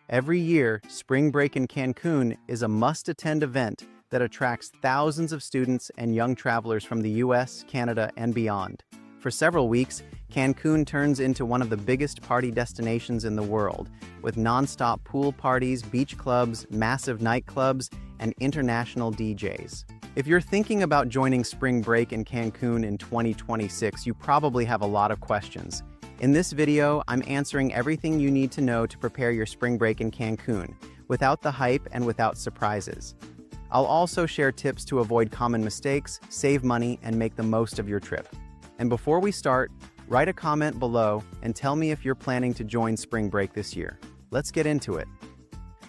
Every year, spring break in Cancun is a must-attend event that attracts thousands of students and young travelers from the US, Canada, and beyond. For several weeks, Cancun turns into one of the biggest party destinations in the world, with non-stop pool parties, beach clubs, massive nightclubs, and international DJs. If you're thinking about joining spring break in Cancun in 2026, you probably have a lot of questions. In this video, I'm answering everything you need to know to prepare your spring break in Cancun, without the hype and without surprises. I'll also share tips to avoid common mistakes, save money, and make the most of your trip. And before we start, write a comment below and tell me if you're planning to join spring break this year. Let's get into it.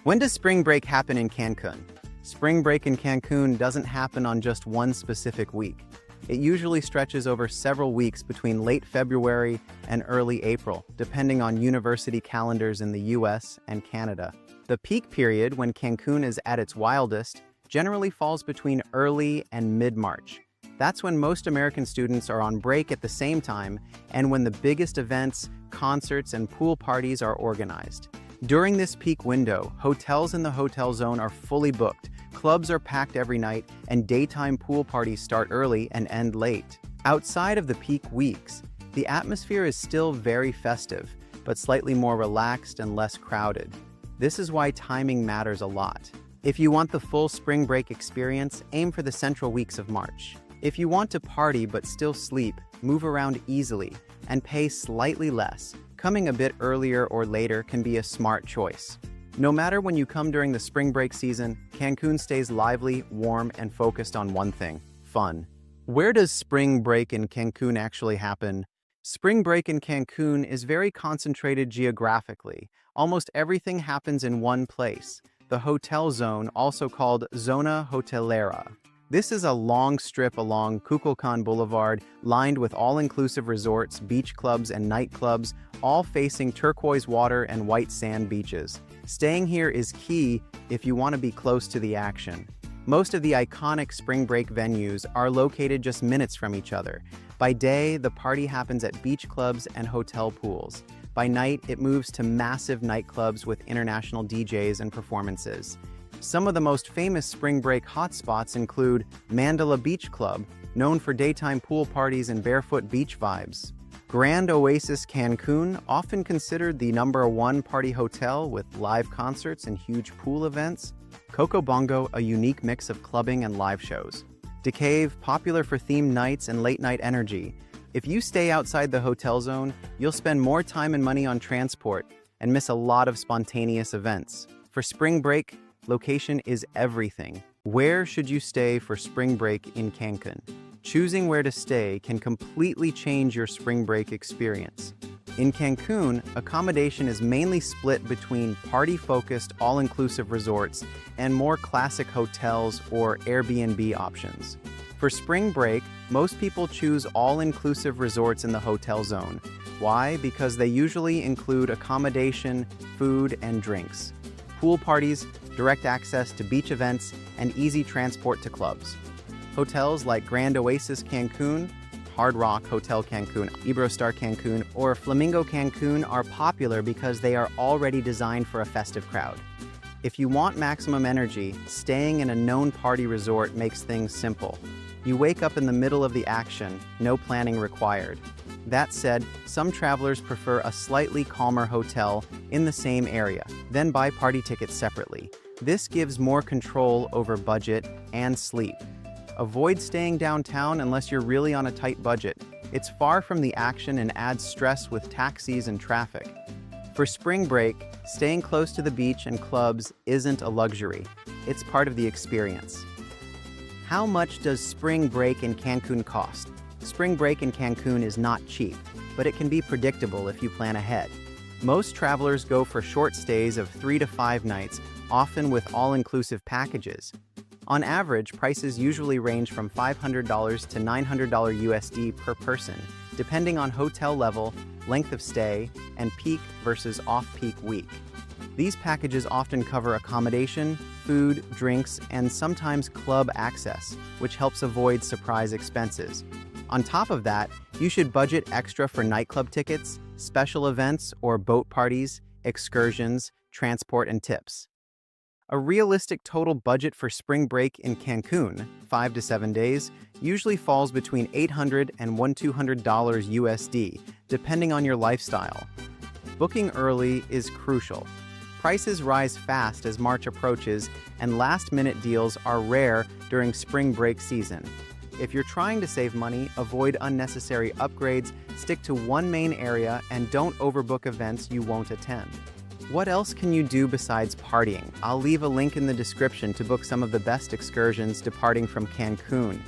When does spring break happen in Cancun? Spring break in Cancun doesn't happen on just one specific week. It usually stretches over several weeks between late February and early April, depending on university calendars in the US and Canada. The peak period, when Cancun is at its wildest, generally falls between early and mid-March. That's when most American students are on break at the same time and when the biggest events, concerts, and pool parties are organized. During this peak window, hotels in the hotel zone are fully booked, clubs are packed every night, and daytime pool parties start early and end late. Outside of the peak weeks, the atmosphere is still very festive, but slightly more relaxed and less crowded. This is why timing matters a lot. If you want the full spring break experience, aim for the central weeks of March. If you want to party but still sleep, move around easily, and pay slightly less, coming a bit earlier or later can be a smart choice. No matter when you come during the spring break season, Cancun stays lively, warm, and focused on one thing: fun. Where does spring break in Cancun actually happen? Spring break in Cancun is very concentrated geographically. Almost everything happens in one place, the hotel zone, also called Zona Hotelera. This is a long strip along Kukulkan Boulevard, lined with all-inclusive resorts, beach clubs, and nightclubs, all facing turquoise water and white sand beaches. Staying here is key if you want to be close to the action. Most of the iconic spring break venues are located just minutes from each other. By day, the party happens at beach clubs and hotel pools. By night, it moves to massive nightclubs with international DJs and performances. Some of the most famous spring break hotspots include Mandala Beach Club, known for daytime pool parties and barefoot beach vibes. Grand Oasis Cancun, often considered the #1 party hotel with live concerts and huge pool events. Coco Bongo, a unique mix of clubbing and live shows. DeCave, popular for themed nights and late-night energy. If you stay outside the hotel zone, you'll spend more time and money on transport and miss a lot of spontaneous events. For spring break, location is everything. Where should you stay for spring break in Cancun? Choosing where to stay can completely change your spring break experience. In Cancun, accommodation is mainly split between party-focused, all-inclusive resorts and more classic hotels or Airbnb options. For spring break, most people choose all-inclusive resorts in the hotel zone. Why? Because they usually include accommodation, food, and drinks, pool parties, direct access to beach events, and easy transport to clubs. Hotels like Grand Oasis Cancun, Hard Rock Hotel Cancun, Iberostar Cancun, or Flamingo Cancun are popular because they are already designed for a festive crowd. If you want maximum energy, staying in a known party resort makes things simple. You wake up in the middle of the action, no planning required. That said, some travelers prefer a slightly calmer hotel in the same area, then buy party tickets separately. This gives more control over budget and sleep. Avoid staying downtown unless you're really on a tight budget. It's far from the action and adds stress with taxis and traffic. For spring break, staying close to the beach and clubs isn't a luxury. It's part of the experience. How much does spring break in Cancun cost? Spring break in Cancun is not cheap, but it can be predictable if you plan ahead. Most travelers go for short stays of 3 to 5 nights, often with all-inclusive packages. On average, prices usually range from $500 to $900 USD per person, depending on hotel level, length of stay, and peak versus off-peak week. These packages often cover accommodation, food, drinks, and sometimes club access, which helps avoid surprise expenses. On top of that, you should budget extra for nightclub tickets, special events or boat parties, excursions, transport, and tips. A realistic total budget for spring break in Cancun, 5 to 7 days, usually falls between $800 and $1,200 USD, depending on your lifestyle. Booking early is crucial. Prices rise fast as March approaches, and last-minute deals are rare during spring break season. If you're trying to save money, avoid unnecessary upgrades, stick to one main area, and don't overbook events you won't attend. What else can you do besides partying? I'll leave a link in the description to book some of the best excursions departing from Cancun.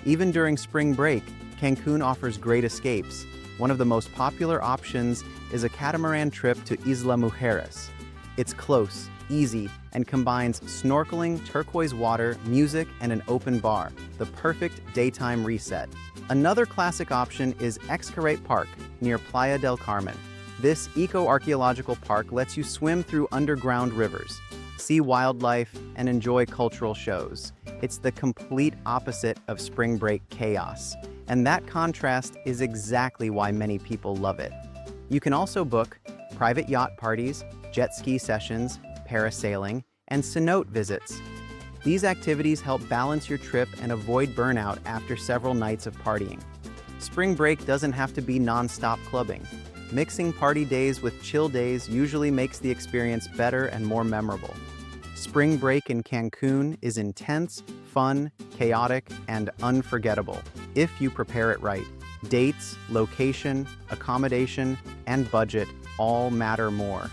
Even during spring break, Cancun offers great escapes. One of the most popular options is a catamaran trip to Isla Mujeres. It's close, easy, and combines snorkeling, turquoise water, music, and an open bar, the perfect daytime reset. Another classic option is Xcaret Park near Playa del Carmen. This eco-archaeological park lets you swim through underground rivers, see wildlife, and enjoy cultural shows. It's the complete opposite of spring break chaos, and that contrast is exactly why many people love it. You can also book private yacht parties, jet ski sessions, parasailing, and cenote visits. These activities help balance your trip and avoid burnout after several nights of partying. Spring break doesn't have to be non-stop clubbing. Mixing party days with chill days usually makes the experience better and more memorable. Spring break in Cancun is intense, fun, chaotic, and unforgettable if you prepare it right. Dates, location, accommodation, and budget all matter more.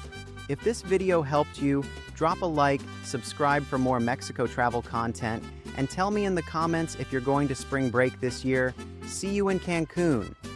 If this video helped you, drop a like, subscribe for more Mexico travel content, and tell me in the comments if you're going to spring break this year. See you in Cancun!